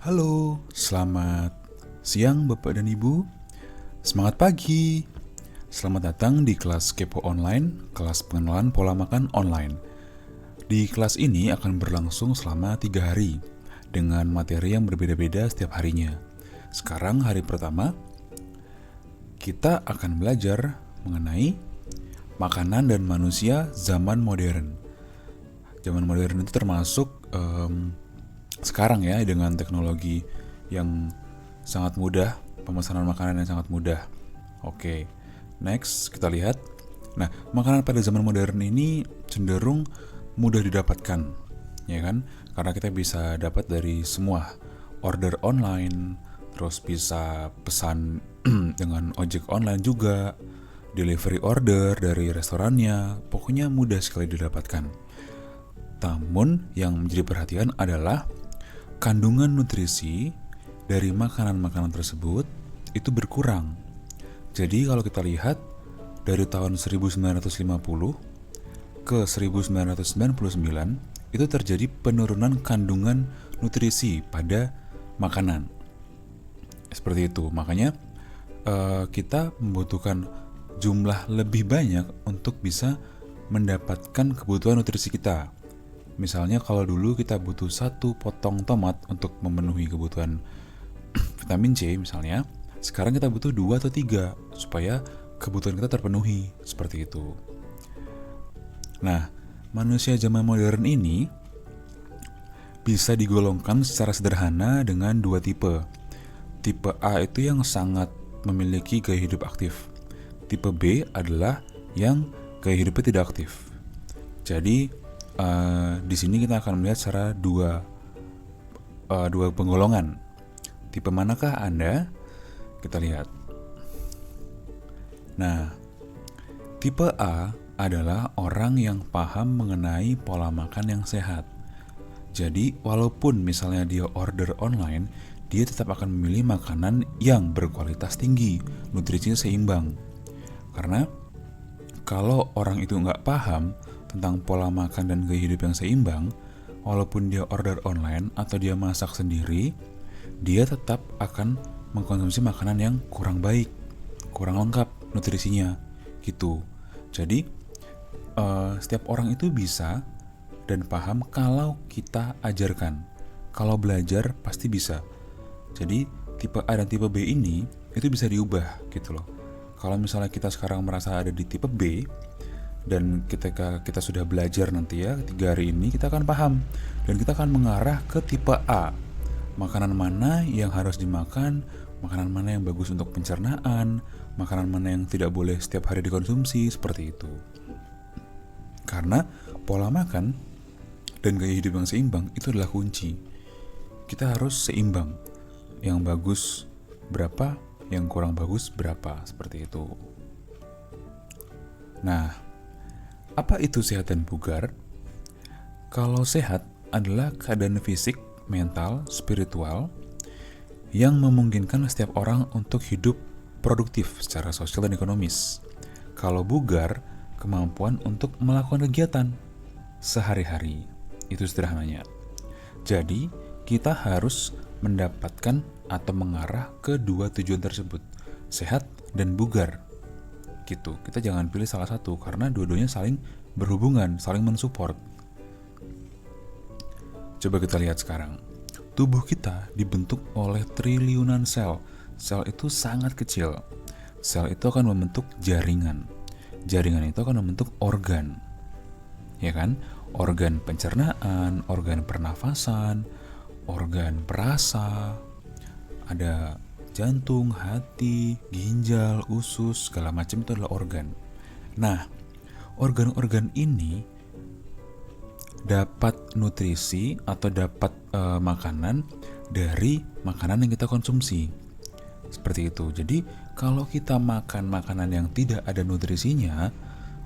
Halo, selamat siang Bapak dan Ibu. Semangat pagi. Selamat datang di kelas Kepo Online, kelas pengenalan pola makan online. Di kelas ini akan berlangsung selama 3 hari, dengan materi yang berbeda-beda setiap harinya. Sekarang hari pertama, kita akan belajar mengenai makanan dan manusia zaman modern. Zaman modern itu termasuk sekarang ya, dengan teknologi yang sangat mudah, pemesanan makanan yang sangat mudah. Oke, next kita lihat. Nah, makanan pada zaman modern ini cenderung mudah didapatkan, ya kan? Karena kita bisa dapat dari semua, order online, terus bisa pesan dengan ojek online juga, delivery order dari restorannya, pokoknya mudah sekali didapatkan. Namun yang menjadi perhatian adalah kandungan nutrisi dari makanan-makanan tersebut itu berkurang. Jadi kalau kita lihat dari tahun 1950 ke 1999 itu terjadi penurunan kandungan nutrisi pada makanan. Seperti itu. Makanya kita membutuhkan jumlah lebih banyak untuk bisa mendapatkan kebutuhan nutrisi kita. Misalnya kalau dulu kita butuh 1 potong tomat untuk memenuhi kebutuhan vitamin C misalnya, sekarang kita butuh 2 atau 3 supaya kebutuhan kita terpenuhi, seperti itu. Nah, manusia zaman modern ini bisa digolongkan secara sederhana dengan 2 tipe. Tipe A itu yang sangat memiliki gaya hidup aktif. Tipe B adalah yang gaya hidupnya tidak aktif. Jadi di sini kita akan melihat secara dua penggolongan. Tipe manakah Anda? Kita lihat. Nah, tipe A adalah orang yang paham mengenai pola makan yang sehat. Jadi, walaupun misalnya dia order online, dia tetap akan memilih makanan yang berkualitas tinggi, nutrisinya seimbang. Karena kalau orang itu nggak paham tentang pola makan dan gaya hidup yang seimbang, walaupun dia order online atau dia masak sendiri, dia tetap akan mengkonsumsi makanan yang kurang baik, kurang lengkap nutrisinya, gitu. Jadi setiap orang itu bisa dan paham kalau kita ajarkan. Kalau belajar pasti bisa. Jadi tipe A dan tipe B ini itu bisa diubah gitu loh. Kalau misalnya kita sekarang merasa ada di tipe B, dan ketika kita sudah belajar nanti ya 3 hari ini, kita akan paham dan kita akan mengarah ke tipe A. Makanan mana yang harus dimakan, makanan mana yang bagus untuk pencernaan, makanan mana yang tidak boleh setiap hari dikonsumsi, seperti itu. Karena pola makan dan gaya hidup yang seimbang itu adalah kunci. Kita harus seimbang. Yang bagus berapa, yang kurang bagus berapa, seperti itu. Nah, apa itu sehat dan bugar? Kalau sehat adalah keadaan fisik, mental, spiritual yang memungkinkan setiap orang untuk hidup produktif secara sosial dan ekonomis. Kalau bugar, kemampuan untuk melakukan kegiatan sehari-hari. Itu sederhananya. Jadi, kita harus mendapatkan atau mengarah ke 2 tujuan tersebut, sehat dan bugar. Gitu. Kita jangan pilih salah satu karena dua-duanya saling berhubungan, saling mensupport. Coba kita lihat sekarang. Tubuh kita dibentuk oleh triliunan sel. Sel itu sangat kecil. Sel itu akan membentuk jaringan. Jaringan itu akan membentuk organ. Ya kan? Organ pencernaan, organ pernafasan, organ perasa, ada jantung, hati, ginjal, usus, segala macam itu adalah organ. Nah, organ-organ ini dapat nutrisi atau dapat makanan dari makanan yang kita konsumsi. Seperti itu. Jadi, kalau kita makan makanan yang tidak ada nutrisinya,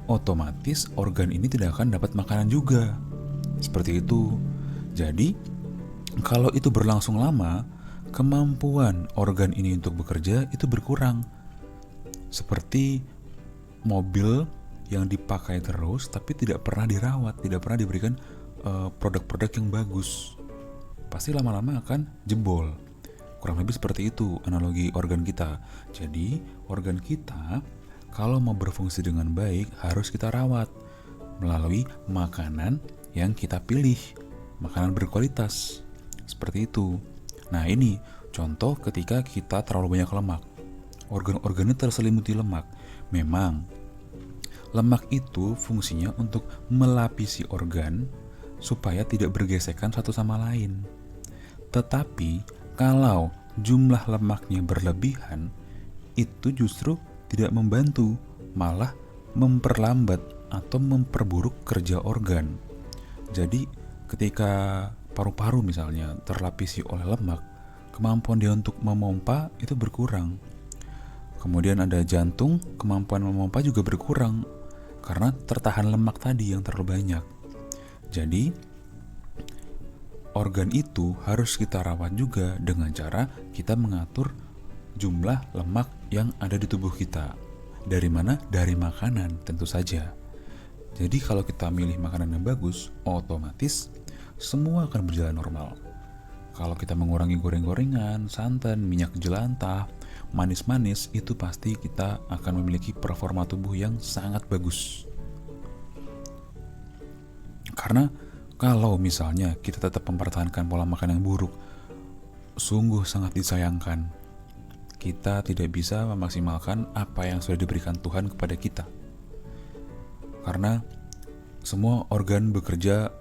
otomatis organ ini tidak akan dapat makanan juga. Seperti itu. Jadi, kalau itu berlangsung lama, kemampuan organ ini untuk bekerja itu berkurang. Seperti mobil yang dipakai terus tapi tidak pernah dirawat, tidak pernah diberikan produk-produk yang bagus. pasti lama-lama akan jebol. Kurang lebih seperti itu analogi organ kita. Jadi organ kita kalau mau berfungsi dengan baik harus kita rawat melalui makanan yang kita pilih, makanan berkualitas. Seperti itu. Nah ini contoh ketika kita terlalu banyak lemak. Organ-organnya terselimuti lemak. Memang lemak itu fungsinya untuk melapisi organ supaya tidak bergesekan satu sama lain. Tetapi kalau jumlah lemaknya berlebihan, itu justru tidak membantu, malah memperlambat atau memperburuk kerja organ. Jadi ketika paru-paru misalnya terlapisi oleh lemak, kemampuan dia untuk memompa itu berkurang. Kemudian ada jantung, kemampuan memompa juga berkurang karena tertahan lemak tadi yang terlalu banyak. Jadi organ itu harus kita rawat juga dengan cara kita mengatur jumlah lemak yang ada di tubuh kita. Dari mana? Dari makanan tentu saja. Jadi kalau kita milih makanan yang bagus, otomatis semua akan berjalan normal. Kalau kita mengurangi goreng-gorengan, santan, minyak jelantah, manis-manis, itu pasti kita akan memiliki performa tubuh yang sangat bagus. Karena kalau misalnya kita tetap mempertahankan pola makan yang buruk, sungguh sangat disayangkan. Kita tidak bisa memaksimalkan apa yang sudah diberikan Tuhan kepada kita. Karena semua organ bekerja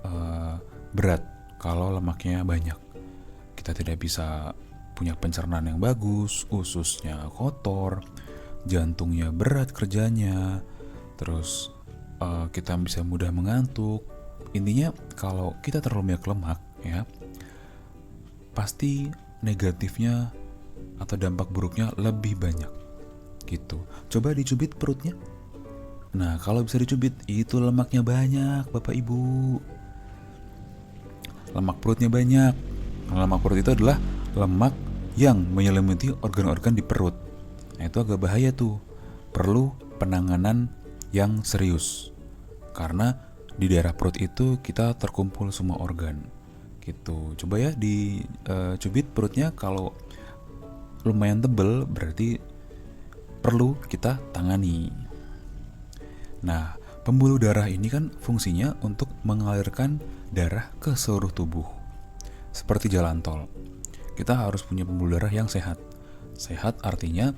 berat kalau lemaknya banyak. Kita tidak bisa punya pencernaan yang bagus, ususnya kotor, jantungnya berat kerjanya, terus kita bisa mudah mengantuk. Intinya kalau kita terlalu banyak lemak ya, pasti negatifnya atau dampak buruknya lebih banyak gitu. Coba dicubit perutnya. Nah kalau bisa dicubit, itu lemaknya banyak Bapak Ibu. Lemak perutnya banyak. Lemak perut itu adalah lemak yang menyelimuti organ-organ di perut. Nah itu agak bahaya tuh. Perlu penanganan yang serius. Karena di daerah perut itu kita terkumpul semua organ gitu. Coba ya dicubit perutnya. Kalau lumayan tebel berarti perlu kita tangani. Nah, pembuluh darah ini kan fungsinya untuk mengalirkan darah ke seluruh tubuh. Seperti jalan tol. Kita harus punya pembuluh darah yang sehat. Sehat artinya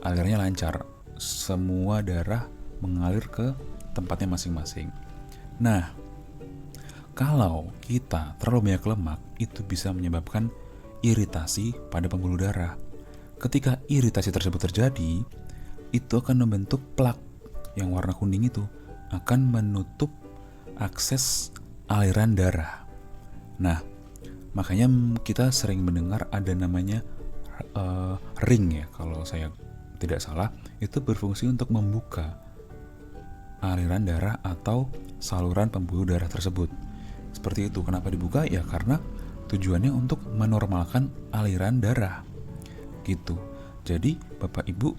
alirnya lancar. Semua darah mengalir ke tempatnya masing-masing. Nah, kalau kita terlalu banyak lemak, itu bisa menyebabkan iritasi pada pembuluh darah. Ketika iritasi tersebut terjadi, itu akan membentuk plak yang warna kuning itu akan menutup akses aliran darah. Nah, makanya kita sering mendengar ada namanya ring ya, kalau saya tidak salah, itu berfungsi untuk membuka aliran darah atau saluran pembuluh darah tersebut. Seperti itu. Kenapa dibuka? Ya karena tujuannya untuk menormalkan aliran darah. Gitu. Jadi Bapak Ibu,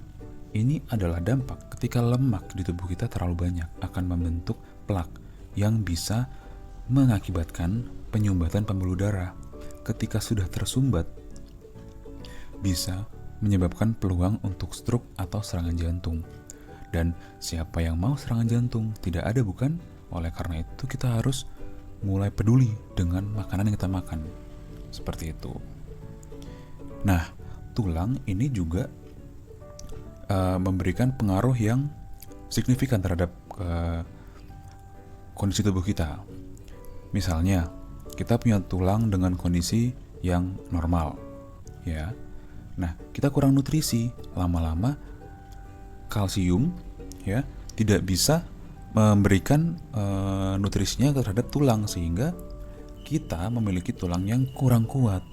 ini adalah dampak ketika lemak di tubuh kita terlalu banyak akan membentuk plak yang bisa mengakibatkan penyumbatan pembuluh darah. Ketika sudah tersumbat, bisa menyebabkan peluang untuk stroke atau serangan jantung. Dan siapa yang mau serangan jantung? Tidak ada, bukan? Oleh karena itu kita harus mulai peduli dengan makanan yang kita makan. Seperti itu. Nah, tulang ini juga memberikan pengaruh yang signifikan terhadap kondisi tubuh kita. Misalnya, kita punya tulang dengan kondisi yang normal, ya. Nah, kita kurang nutrisi, lama-lama kalsium, ya, tidak bisa memberikan nutrisinya terhadap tulang sehingga kita memiliki tulang yang kurang kuat.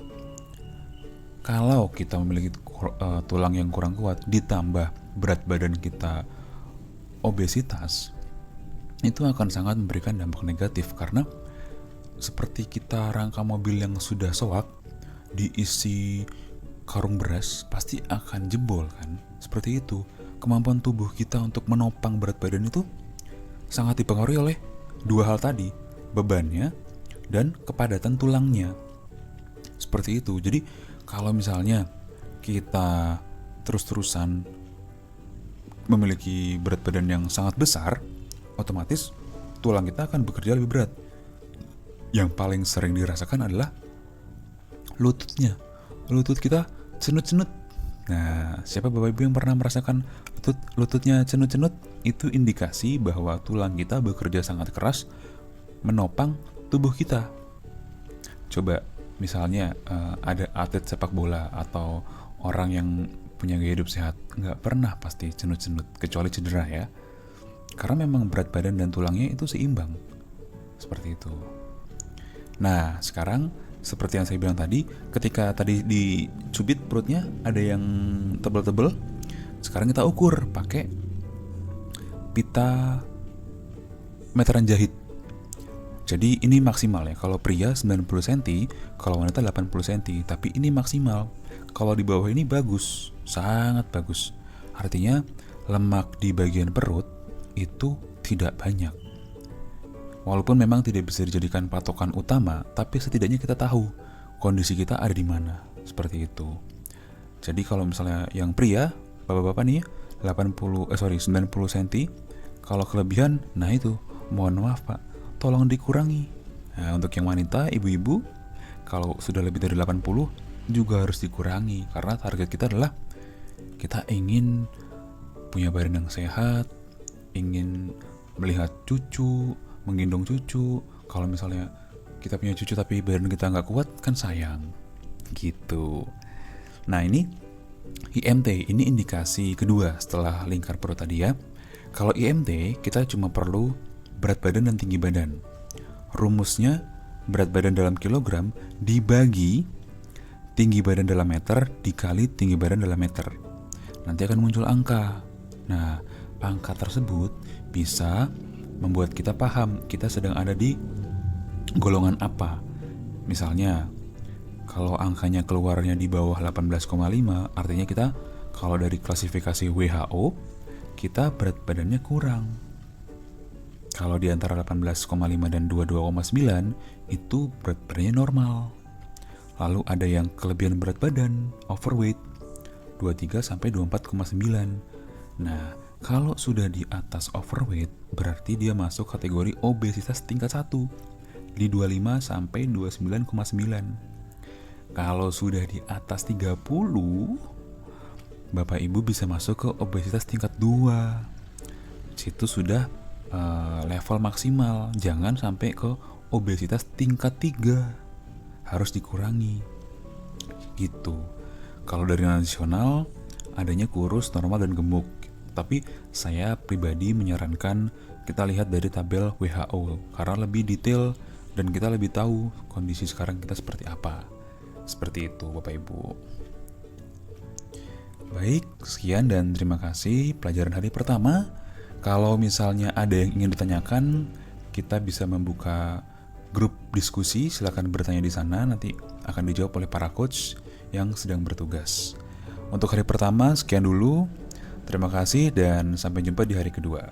Kalau kita memiliki tulang yang kurang kuat ditambah berat badan kita obesitas, itu akan sangat memberikan dampak negatif karena seperti kita rangka mobil yang sudah soak diisi karung beras pasti akan jebol kan. Seperti itu. Kemampuan tubuh kita untuk menopang berat badan itu sangat dipengaruhi oleh dua hal tadi, bebannya dan kepadatan tulangnya. Seperti itu. Jadi kalau misalnya kita terus-terusan memiliki berat badan yang sangat besar, otomatis tulang kita akan bekerja lebih berat. Yang paling sering dirasakan adalah lututnya. Lutut kita cenut-cenut. Nah, siapa Bapak Ibu yang pernah merasakan lututnya cenut-cenut? Itu indikasi bahwa tulang kita bekerja sangat keras menopang tubuh kita. Coba misalnya ada atlet sepak bola atau orang yang punya gaya hidup sehat, nggak pernah pasti cenut-cenut, kecuali cedera ya. Karena memang berat badan dan tulangnya itu seimbang. Seperti itu. Nah, sekarang seperti yang saya bilang tadi, ketika tadi dicubit perutnya ada yang tebel-tebel, sekarang kita ukur pakai pita meteran jahit. Jadi ini maksimal ya. Kalau pria 90 cm, kalau wanita 80 cm, tapi ini maksimal. Kalau di bawah ini bagus, sangat bagus. Artinya lemak di bagian perut itu tidak banyak. Walaupun memang tidak bisa dijadikan patokan utama, tapi setidaknya kita tahu kondisi kita ada di mana. Seperti itu. Jadi kalau misalnya yang pria, bapak-bapak nih 90 cm, kalau kelebihan, nah itu, mohon maaf Pak, tolong dikurangi. Nah, untuk yang wanita, ibu-ibu, kalau sudah lebih dari 80 juga harus dikurangi, karena target kita adalah kita ingin punya badan yang sehat, ingin melihat cucu, menggendong cucu. Kalau misalnya kita punya cucu tapi badan kita nggak kuat, kan sayang gitu. Nah, ini IMT, ini indikasi kedua setelah lingkar perut tadi ya. Kalau IMT kita cuma perlu berat badan dan tinggi badan. Rumusnya berat badan dalam kilogram dibagi tinggi badan dalam meter dikali tinggi badan dalam meter. Nanti akan muncul angka. Nah, angka tersebut bisa membuat kita paham kita sedang ada di golongan apa. Misalnya, kalau angkanya keluarnya di bawah 18,5, artinya kita kalau dari klasifikasi WHO, kita berat badannya kurang. Kalau di antara 18,5 dan 22,9, itu berat badannya normal. Lalu ada yang kelebihan berat badan, overweight, 23 sampai 24,9. Nah, kalau sudah di atas overweight, berarti dia masuk kategori obesitas tingkat 1 di 25 sampai 29,9. Kalau sudah di atas 30, Bapak Ibu bisa masuk ke obesitas tingkat 2. Situ sudah level maksimal. Jangan sampai ke obesitas tingkat 3. Harus dikurangi gitu. Kalau dari nasional adanya kurus, normal, dan gemuk. Tapi saya pribadi menyarankan kita lihat dari tabel WHO karena lebih detail dan kita lebih tahu kondisi sekarang kita seperti apa. Seperti itu Bapak Ibu. Baik, sekian dan terima kasih pelajaran hari pertama. Kalau misalnya ada yang ingin ditanyakan, kita bisa membuka grup diskusi, silakan bertanya di sana, nanti akan dijawab oleh para coach yang sedang bertugas. Untuk hari pertama, sekian dulu. Terima kasih dan sampai jumpa di hari kedua.